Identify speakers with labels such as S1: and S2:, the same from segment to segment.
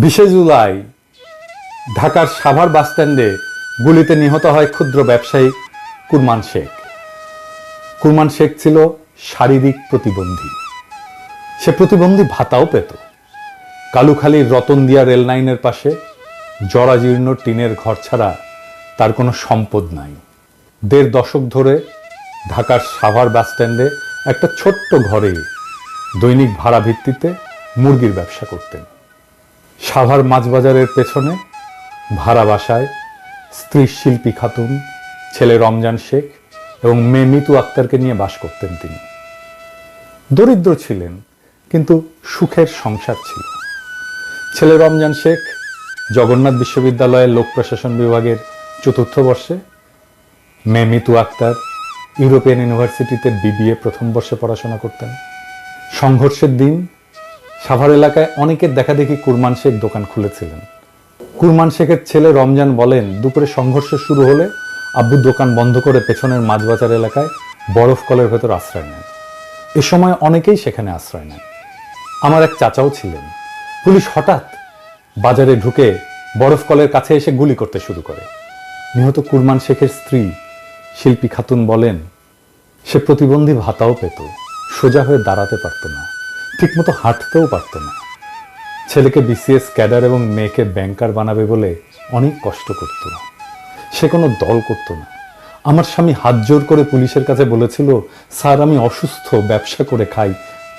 S1: 20 জুলাই ঢাকার সাভার বাসস্ট্যান্ডে গুলিতে নিহত হয় ক্ষুদ্র ব্যবসায়ী কুরমান শেখ। কুরমান শেখ ছিল শারীরিক প্রতিবন্ধী। সে প্রতিবন্ধী ভাতাও পেত। কালুখালীর রতনদিয়া রেল লাইনের পাশে জরাজীর্ণ টিনের ঘর ছাড়া তার কোনো সম্পদ নাই। 1.5 দশক ধরে ঢাকার সাভার বাসস্ট্যান্ডে একটা ছোট্ট ঘরে দৈনিক ভাড়া ভিত্তিতে মুরগির ব্যবসা করতেন। সাভার মাছবাজারের পেছনে ভাড়া বাসায় স্ত্রী শিল্পী খাতুন, ছেলে রমজান শেখ এবং মেয়ে মিতু আক্তারকে নিয়ে বাস করতেন তিনি। দরিদ্র ছিলেন, কিন্তু সুখের সংসার ছিল। ছেলে রমজান শেখ জগন্নাথ বিশ্ববিদ্যালয়ের লোক প্রশাসন বিভাগের 4র্থ বর্ষে, মেয়ে মিতু আক্তার ইউরোপিয়ান ইউনিভার্সিটিতে BBA 1ম বর্ষে পড়াশোনা করতেন। সংঘর্ষের দিন সাভার এলাকায় অনেকের দেখাদেখি কুরমান শেখ দোকান খুলেছিলেন। কুরমান শেখের ছেলে রমজান বলেন, দুপুরে সংঘর্ষ শুরু হলে আব্বু দোকান বন্ধ করে পেছনের মাছবাজার এলাকায় বরফ কলের ভেতর আশ্রয় নেন। এ সময় অনেকেই সেখানে আশ্রয় নেন। আমার এক চাচাও ছিলেন। পুলিশ হঠাৎ বাজারে ঢুকে বরফ কলের কাছে এসে গুলি করতে শুরু করে। নিহত কুরমান শেখের স্ত্রী শিল্পী খাতুন বলেন, সে প্রতিবন্ধী ভাতাও পেত, সোজা হয়ে দাঁড়াতে পারত না, ঠিকমতো হাঁটতেও পারত না। ছেলেকে BCS ক্যাডার এবং মেয়েকে ব্যাংকার বানাবে বলে অনেক কষ্ট করত। সে কোনো দল করত না। আমার স্বামী হাত জোর করে পুলিশের কাছে বলেছিল, স্যার আমি অসুস্থ, ব্যবসা করে খাই,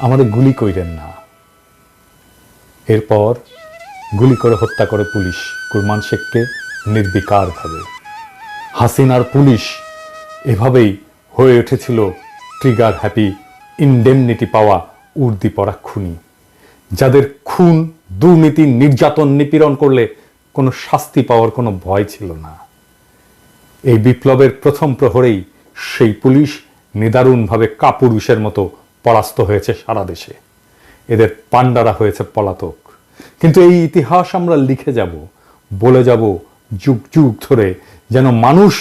S1: আমাদের গুলি কইরেন না। এরপর গুলি করে হত্যা করে পুলিশ কুরমান শেখকে নির্বিকারভাবে। হাসিনার পুলিশ এভাবেই হয়ে উঠেছিল ট্রিগার হ্যাপি, ইনডেমনিটি পাওয়া উর্দি পড়া খুনি, যাদের খুন, দুর্নীতি, নির্যাতন, নিপীড়ন করলে কোনো শাস্তি পাওয়ার কোনো ভয় ছিল না। এই বিপ্লবের প্রথম প্রহরেই সেই পুলিশ নিদারুণভাবে কাপুরুষের মতো পরাস্ত হয়েছে সারা দেশে। এদের পান্ডারা হয়েছে পলাতক। কিন্তু এই ইতিহাস আমরা লিখে যাব, বলে যাব যুগ যুগ ধরে, যেন মানুষ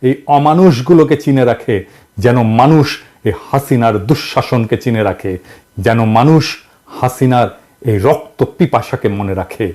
S1: এই অমানুষগুলোকে চিনে রাখে, যেন মানুষ এই হাসিনার দুঃশাসনকে চিনে রাখে, যেন মানুষ হাসিনার এই রক্ত পিপাসাকে মনে রাখে।